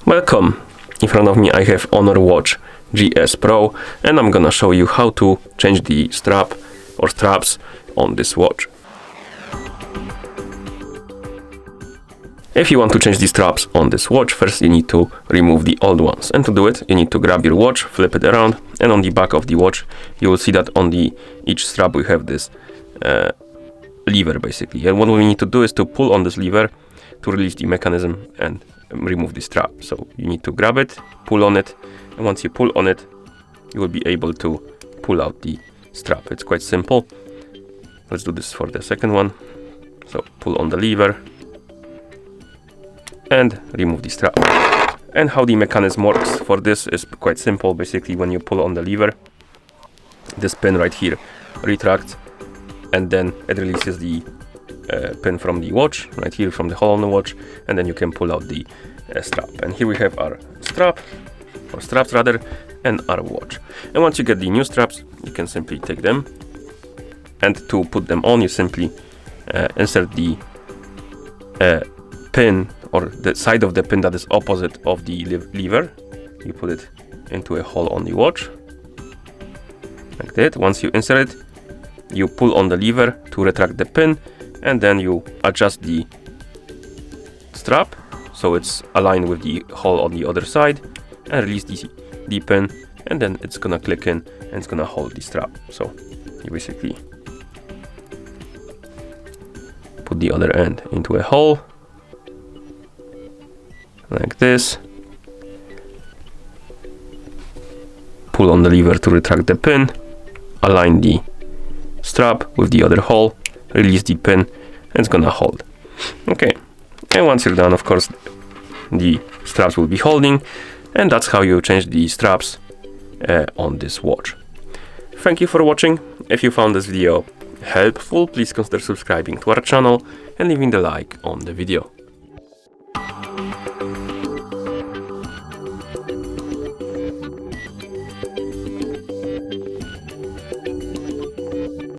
Welcome! In front of me I have Honor Watch GS Pro, and I'm gonna show you how to change the strap or straps on this watch. If you want to change the straps on this watch, first you need to remove the old ones. And to do it, you need to grab your watch, flip it around, and on the back of the watch, you will see that on each strap we have this lever basically. And what we need to do is to pull on this lever to release the mechanism and remove the strap. So you need to grab it, pull on it, and once you pull on it, you will be able to pull out the strap. It's quite simple. Let's do this for the second one. So pull on the lever and remove the strap. And how the mechanism works for this is quite simple. Basically, when you pull on the lever, this pin right here retracts, and then it releases the pin from the watch, right here from the hole on the watch, and then you can pull out the strap. And here we have our strap, or straps rather, and our watch. And once you get the new straps, you can simply take them, and to put them on, you simply insert the pin, or the side of the pin that is opposite of the lever. You put it into a hole on the watch, like that. Once you insert it, you pull on the lever to retract the pin, and then you adjust the strap so it's aligned with the hole on the other side, and release the pin, and then it's gonna click in and it's gonna hold the strap. So you basically put the other end into a hole like this, pull on the lever to retract the pin, align the strap with the other hole, release the pin, and it's gonna hold. Okay, and once you're done, of course, the straps will be holding, and that's how you change the straps on this watch. Thank you for watching. If you found this video helpful, please consider subscribing to our channel and leaving the like on the video.